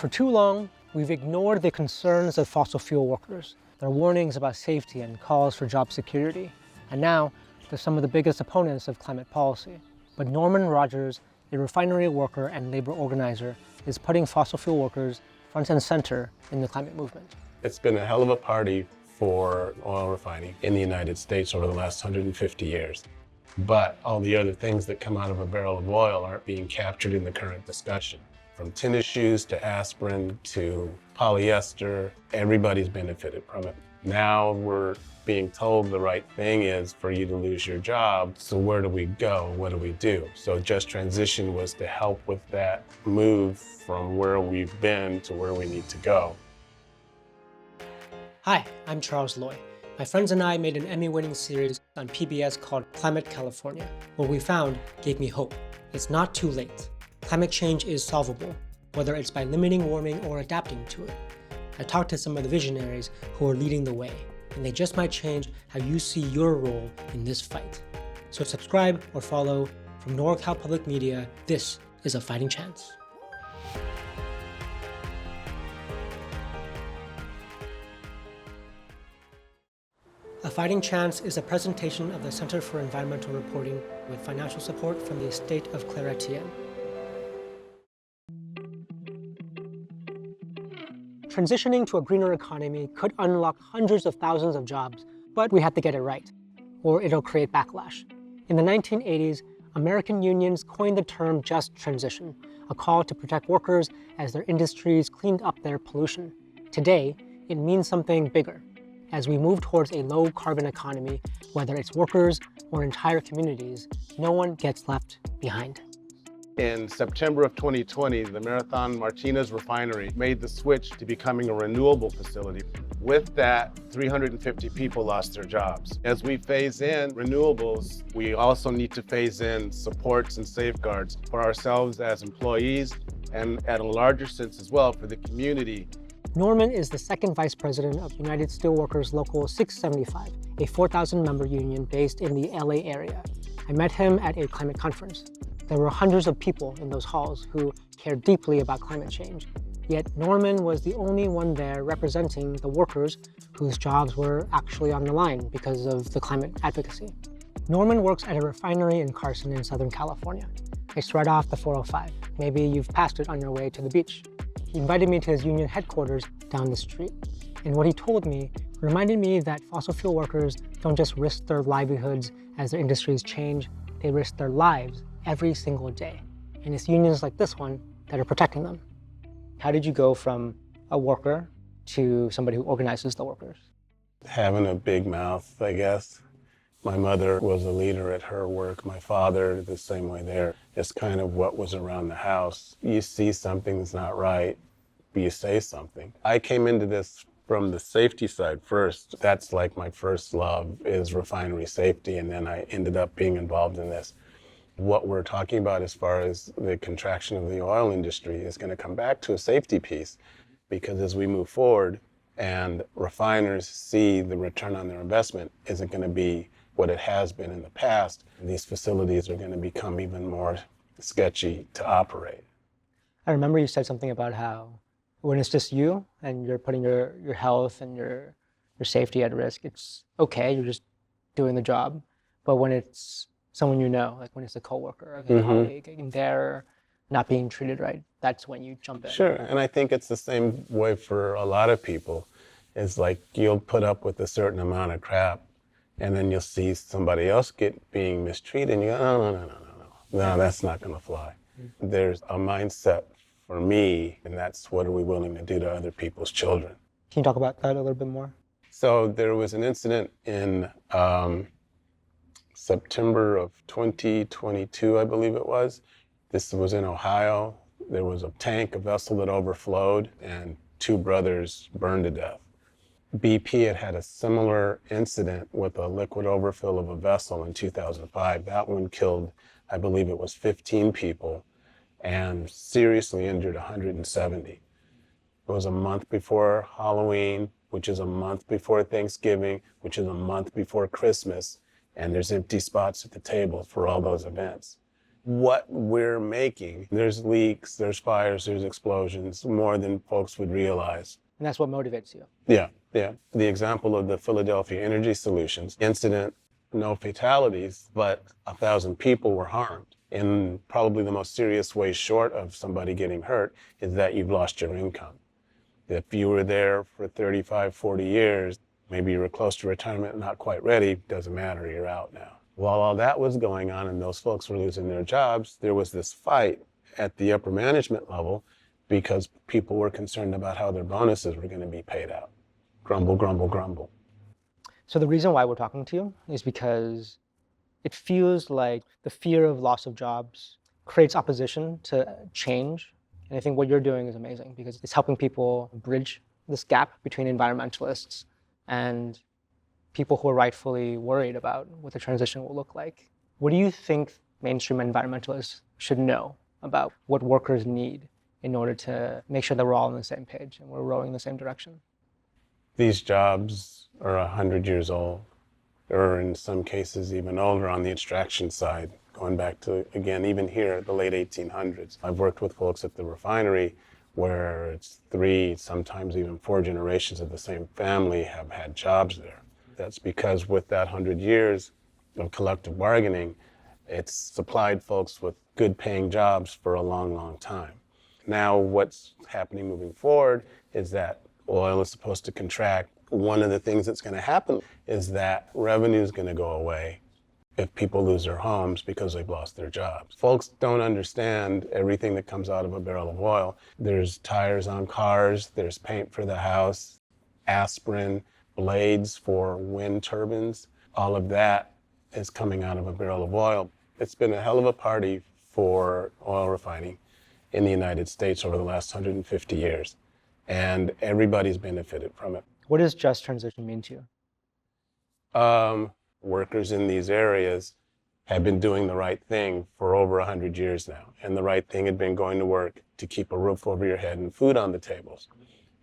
For too long, we've ignored the concerns of fossil fuel workers, their warnings about safety and calls for job security. And now, they're some of the biggest opponents of climate policy. But Norman Rogers, a refinery worker and labor organizer, is putting fossil fuel workers front and center in the climate movement. It's been a hell of a party for oil refining in the United States over the last 150 years. But all the other things that come out of a barrel of oil aren't being captured in the current discussion. From tennis shoes to aspirin to polyester, everybody's benefited from it. Now we're being told the right thing is for you to lose your job. So where do we go? What do we do? So Just Transition was to help with that move from where we've been to where we need to go. Hi, I'm Charles Loy. My friends and I made an Emmy-winning series on PBS called Climate California. What we found gave me hope. It's not too late. Climate change is solvable, whether it's by limiting warming or adapting to it. I talked to some of the visionaries who are leading the way, and they just might change how you see your role in this fight. So subscribe or follow from NorCal Public Media. This is A Fighting Chance. A Fighting Chance is a presentation of the Center for Environmental Reporting with financial support from the estate of Claire Etienne. Transitioning to a greener economy could unlock hundreds of thousands of jobs, but we have to get it right, or it'll create backlash. In the 1980s, American unions coined the term just transition, a call to protect workers as their industries cleaned up their pollution. Today, it means something bigger. As we move towards a low-carbon economy, whether it's workers or entire communities, no one gets left behind. In September of 2020, the Marathon Martinez Refinery made the switch to becoming a renewable facility. With that, 350 people lost their jobs. As we phase in renewables, we also need to phase in supports and safeguards for ourselves as employees and at a larger sense as well for the community. Norman is the second vice president of United Steelworkers Local 675, a 4,000-member union based in the LA area. I met him at a climate conference. There were hundreds of people in those halls who cared deeply about climate change. Yet Norman was the only one there representing the workers whose jobs were actually on the line because of the climate advocacy. Norman works at a refinery in Carson in Southern California. It's right off the 405. Maybe you've passed it on your way to the beach. He invited me to his union headquarters down the street. And what he told me reminded me that fossil fuel workers don't just risk their livelihoods as their industries change, they risk their lives every single day. And it's unions like this one that are protecting them. How did you go from a worker to somebody who organizes the workers? Having a big mouth, I guess. My mother was a leader at her work. My father, the same way there. It's kind of what was around the house. You see something that's not right, but you say something. I came into this from the safety side first. That's like my first love is refinery safety, and then I ended up being involved in this. What we're talking about as far as the contraction of the oil industry is going to come back to a safety piece, because as we move forward and refiners see the return on their investment isn't going to be what it has been in the past, these facilities are going to become even more sketchy to operate. I remember you said something about how when it's just you and you're putting your health and your safety at risk, it's okay, you're just doing the job. But when it's someone you know, like when it's a coworker, a colleague, and they're not being treated right, that's when you jump in. Sure, and I think it's the same way for a lot of people. It's like you'll put up with a certain amount of crap, and then you'll see somebody else being mistreated, and you go, no, that's not going to fly. There's a mindset for me, and that's what are we willing to do to other people's children. Can you talk about that a little bit more? So there was an incident in September of 2022, I believe it was. This was in Ohio. There was a vessel that overflowed, and two brothers burned to death. BP had a similar incident with a liquid overfill of a vessel in 2005. That one killed, I believe it was 15 people and seriously injured 170. It was a month before Halloween, which is a month before Thanksgiving, which is a month before Christmas, and there's empty spots at the table for all those events. what we're making. There's leaks, there's fires, there's explosions, more than folks would realize. And that's what motivates you. Yeah. The example of the Philadelphia Energy Solutions incident, no fatalities, but 1,000 people were harmed. And probably the most serious way short of somebody getting hurt is that you've lost your income. If you were there for 35, 40 years, maybe you were close to retirement, not quite ready, doesn't matter, you're out now. While all that was going on and those folks were losing their jobs, there was this fight at the upper management level because people were concerned about how their bonuses were going to be paid out. Grumble, grumble, grumble. So the reason why we're talking to you is because it feels like the fear of loss of jobs creates opposition to change. And I think what you're doing is amazing because it's helping people bridge this gap between environmentalists and people who are rightfully worried about what the transition will look like. What do you think mainstream environmentalists should know about what workers need in order to make sure that we're all on the same page and we're rowing in the same direction? These jobs are 100 years old, or in some cases even older on the extraction side, going back to, again, even here, the late 1800s. I've worked with folks at the refinery where it's 3, sometimes even 4 generations of the same family have had jobs there. That's because with that 100 years of collective bargaining, it's supplied folks with good paying jobs for a long, long time. Now what's happening moving forward is that oil is supposed to contract. One of the things that's going to happen is that revenue is going to go away if people lose their homes because they've lost their jobs. Folks don't understand everything that comes out of a barrel of oil. There's tires on cars, there's paint for the house, aspirin, blades for wind turbines. All of that is coming out of a barrel of oil. It's been a hell of a party for oil refining in the United States over the last 150 years. And everybody's benefited from it. What does just transition mean to you? Workers in these areas have been doing the right thing for over 100 years now. And the right thing had been going to work to keep a roof over your head and food on the tables.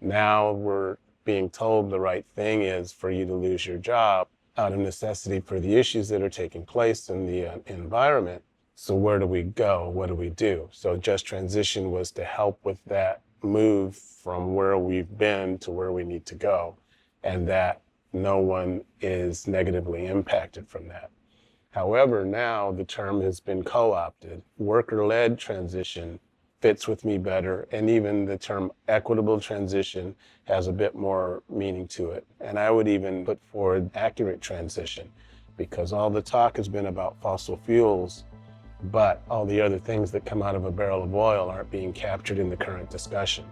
Now we're being told the right thing is for you to lose your job out of necessity for the issues that are taking place in the environment. So where do we go? What do we do? So just transition was to help with that move from where we've been to where we need to go, and that no one is negatively impacted from that. However, now the term has been co-opted. Worker-led transition fits with me better, and even the term equitable transition has a bit more meaning to it. And I would even put forward accurate transition, because all the talk has been about fossil fuels, but all the other things that come out of a barrel of oil aren't being captured in the current discussion.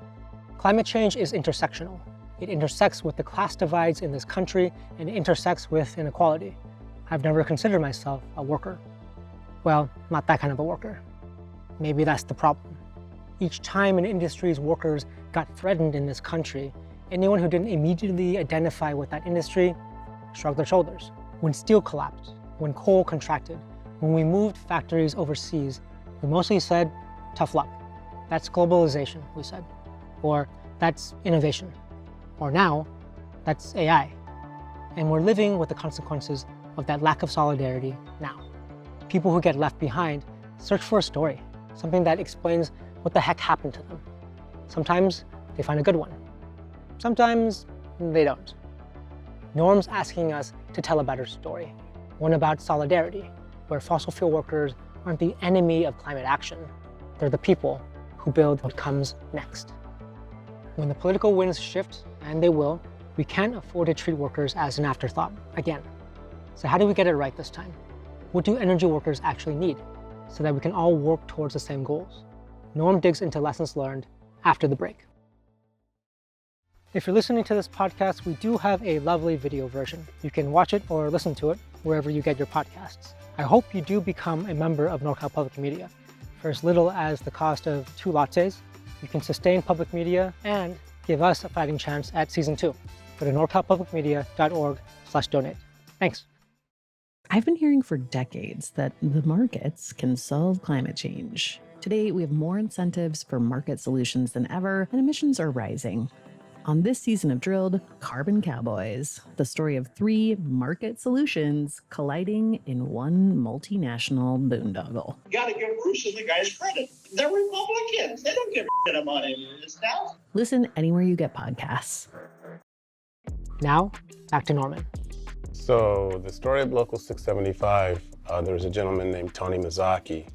Climate change is intersectional. It intersects with the class divides in this country and intersects with inequality. I've never considered myself a worker. Well, not that kind of a worker. Maybe that's the problem. Each time an industry's workers got threatened in this country, anyone who didn't immediately identify with that industry shrugged their shoulders. When steel collapsed, when coal contracted, when we moved factories overseas, we mostly said, tough luck. That's globalization, we said. Or that's innovation. Or now, that's AI. And we're living with the consequences of that lack of solidarity now. People who get left behind search for a story, something that explains what the heck happened to them. Sometimes they find a good one. Sometimes they don't. Norm's asking us to tell a better story, one about solidarity, where fossil fuel workers aren't the enemy of climate action. They're the people who build what comes next. When the political winds shift, and they will, we can't afford to treat workers as an afterthought again. So how do we get it right this time? What do energy workers actually need so that we can all work towards the same goals? Norm digs into lessons learned after the break. If you're listening to this podcast, we do have a lovely video version. You can watch it or listen to it wherever you get your podcasts. I hope you do become a member of NorCal Public Media. For as little as the cost of 2 lattes, you can sustain public media and give us a fighting chance at season 2. Go to norcalpublicmedia.org/donate. Thanks. I've been hearing for decades that the markets can solve climate change. Today, we have more incentives for market solutions than ever, and emissions are rising. On this season of Drilled, Carbon Cowboys, the story of 3 market solutions colliding in one multinational boondoggle. You gotta give Bruce and the guys credit. They're Republicans. They don't give a shit about any of this now. Listen anywhere you get podcasts. Now, back to Norman. So the story of Local 675, there was a gentleman named Tony Mazzocchi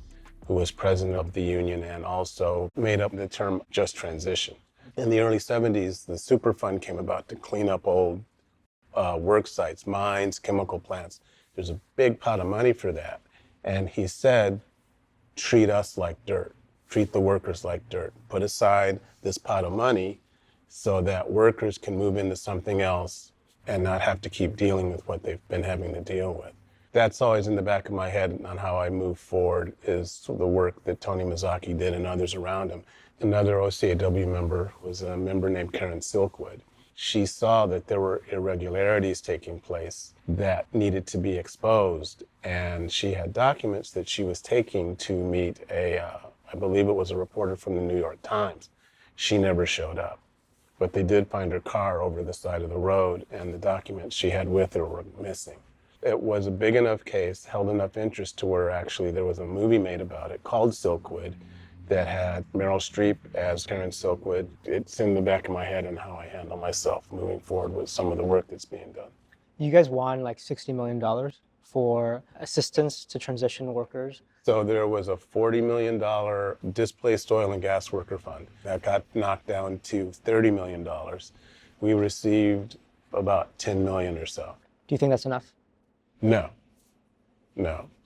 who was president of the union and also made up the term just transition. In the early 70s, the Superfund came about to clean up old work sites, mines, chemical plants. There's a big pot of money for that. And he said, treat us like dirt, treat the workers like dirt. Put aside this pot of money so that workers can move into something else and not have to keep dealing with what they've been having to deal with. That's always in the back of my head on how I move forward, is the work that Tony Mazzocchi did and others around him. Another OCAW member was a member named Karen Silkwood. She saw that there were irregularities taking place that needed to be exposed, and she had documents that she was taking to meet I believe it was a reporter from the New York Times. She never showed up, but they did find her car over the side of the road, and the documents she had with her were missing. It was a big enough case, held enough interest to where actually there was a movie made about it called Silkwood that had Meryl Streep as Karen Silkwood. It's in the back of my head on how I handle myself moving forward with some of the work that's being done. You guys won like $60 million for assistance to transition workers. So there was a $40 million displaced oil and gas worker fund that got knocked down to $30 million. We received about $10 million or so. Do you think that's enough? No.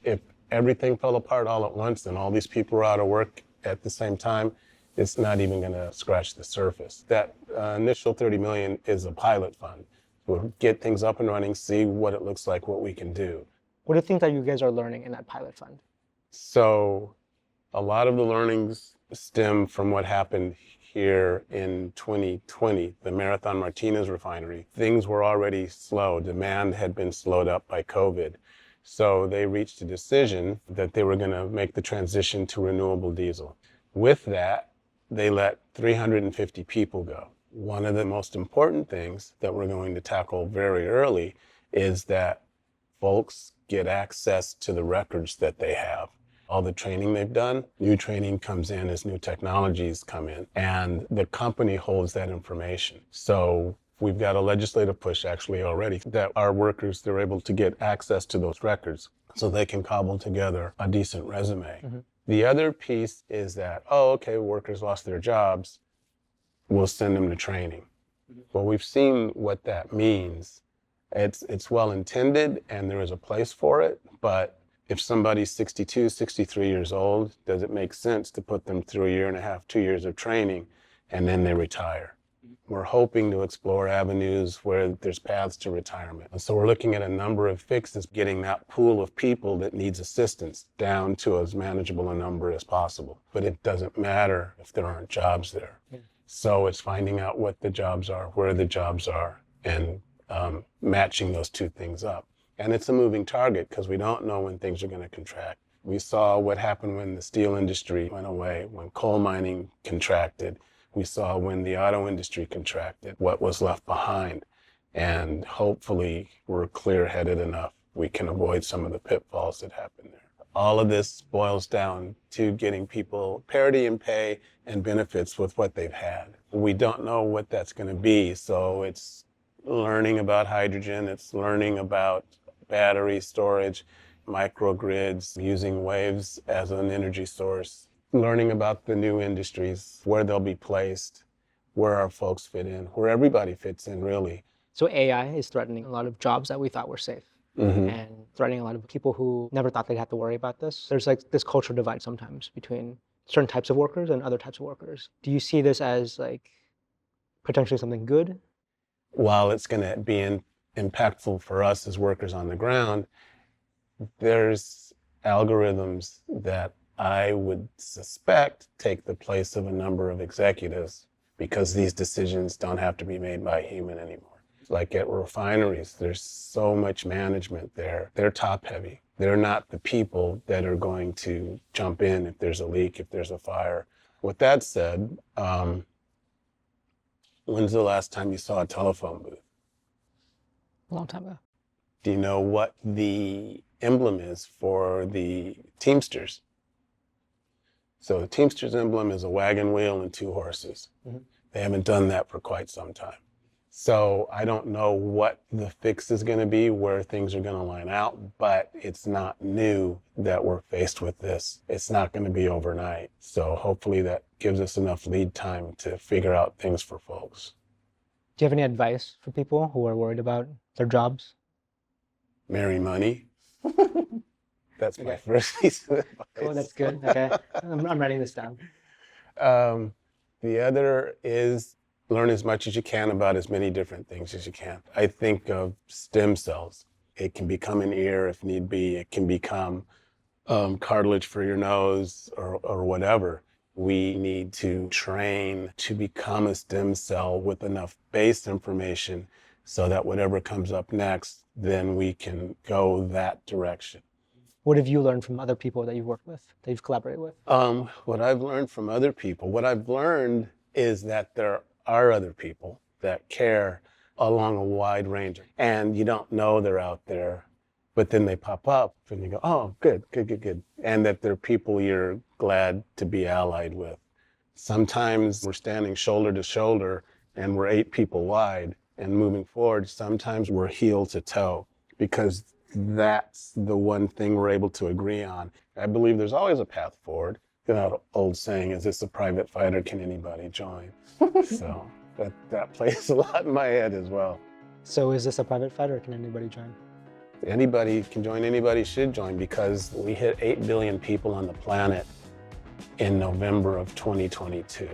If everything fell apart all at once and all these people were out of work at the same time, it's not even going to scratch the surface. That initial $30 million is a pilot fund. We'll get things up and running, see what it looks like, what we can do. What do you think that you guys are learning in that pilot fund? So a lot of the learnings stem from what happened here in 2020, the Marathon Martinez Refinery. Things were already slow. Demand had been slowed up by COVID. So they reached a decision that they were going to make the transition to renewable diesel. With that, they let 350 people go. One of the most important things that we're going to tackle very early is that folks get access to the records that they have. All the training they've done, new training comes in as new technologies come in, and the company holds that information. So we've got a legislative push actually already that our workers, they're able to get access to those records so they can cobble together a decent resume. Mm-hmm. The other piece is that, workers lost their jobs, we'll send them to training. Mm-hmm. Well, we've seen what that means. It's well intended and there is a place for it, but if somebody's 62, 63 years old, does it make sense to put them through a year and a half, 2 years of training, and then they retire? We're hoping to explore avenues where there's paths to retirement. And so we're looking at a number of fixes, getting that pool of people that needs assistance down to as manageable a number as possible. But it doesn't matter if there aren't jobs there. Yeah. So it's finding out what the jobs are, where the jobs are, and matching those two things up. And it's a moving target because we don't know when things are going to contract. We saw what happened when the steel industry went away, when coal mining contracted. We saw when the auto industry contracted, what was left behind. And hopefully we're clear-headed enough we can avoid some of the pitfalls that happened there. All of this boils down to getting people parity in pay and benefits with what they've had. We don't know what that's going to be, so it's learning about hydrogen, it's learning about battery storage, microgrids, using waves as an energy source, learning about the new industries, where they'll be placed, where our folks fit in, where everybody fits in, really. So AI is threatening a lot of jobs that we thought were safe, mm-hmm. and threatening a lot of people who never thought they'd have to worry about this. There's like this cultural divide sometimes between certain types of workers and other types of workers. Do you see this as like potentially something good? While it's going to be impactful for us as workers on the ground, there's algorithms that I would suspect take the place of a number of executives because these decisions don't have to be made by a human anymore. Like at refineries, there's so much management there. They're top heavy. They're not the people that are going to jump in if there's a leak, if there's a fire. With that said, When's the last time you saw a telephone booth? A long time ago. Do you know what the emblem is for the Teamsters? So the Teamsters emblem is a wagon wheel and 2 horses. Mm-hmm. They haven't done that for quite some time. So I don't know what the fix is going to be, where things are going to line out, but it's not new that we're faced with this. It's not going to be overnight. So hopefully that gives us enough lead time to figure out things for folks. Do you have any advice for people who are worried about their jobs? Marry money. That's my Okay. first piece of advice. Cool, that's good. Okay, I'm writing this down. The other is learn as much as you can about as many different things as you can. I think of stem cells. It can become an ear if need be. It can become cartilage for your nose or whatever. We need to train to become a stem cell with enough base information so that whatever comes up next, then we can go that direction. What have you learned from other people that you've worked with, that you've collaborated with? What I've learned from other people, what I've learned is that there are other people that care along a wide range, and you don't know they're out there, but then they pop up and you go, oh, good. And that they're people you're glad to be allied with. Sometimes we're standing shoulder to shoulder and we're 8 people wide and moving forward. Sometimes we're heel to toe because that's the one thing we're able to agree on. I believe there's always a path forward. That old saying, is this a private fight or can anybody join? So that plays a lot in my head as well. So is this a private fight or can anybody join? Anybody can join, anybody should join, because we hit 8 billion people on the planet in November of 2022.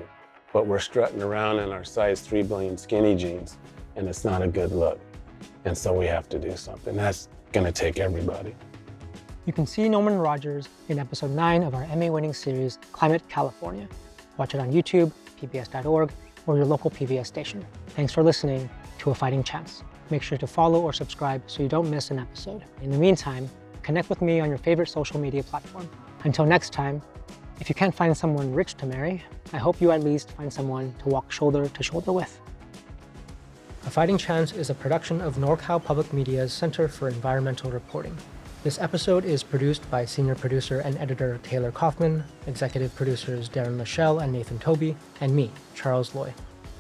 But we're strutting around in our size 3 billion skinny jeans, and it's not a good look. And so we have to do something. That's gonna take everybody. You can see Norman Rogers in episode 9 of our Emmy-winning series, Climate California. Watch it on YouTube, pbs.org, or your local PBS station. Thanks for listening to A Fighting Chance. Make sure to follow or subscribe so you don't miss an episode. In the meantime, connect with me on your favorite social media platform. Until next time, if you can't find someone rich to marry, I hope you at least find someone to walk shoulder to shoulder with. A Fighting Chance is a production of NorCal Public Media's Center for Environmental Reporting. This episode is produced by senior producer and editor Taylor Kaufman, executive producers Darren Michelle and Nathan Toby, and me, Charles Loy.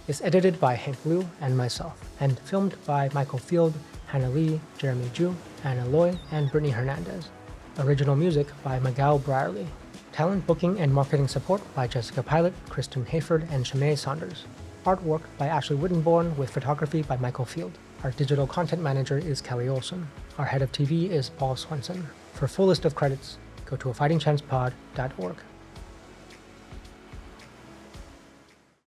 It's edited by Hank Liu and myself, and filmed by Michael Field, Hannah Lee, Jeremy Ju, Anna Loy, and Brittany Hernandez. Original music by Miguel Brierly. Talent booking and marketing support by Jessica Pilot, Kristen Hayford, and Shamae Saunders. Artwork by Ashley Wittenborn with photography by Michael Field. Our digital content manager is Kelly Olson. Our head of TV is Paul Swenson. For full list of credits, go to afightingchancepod.org.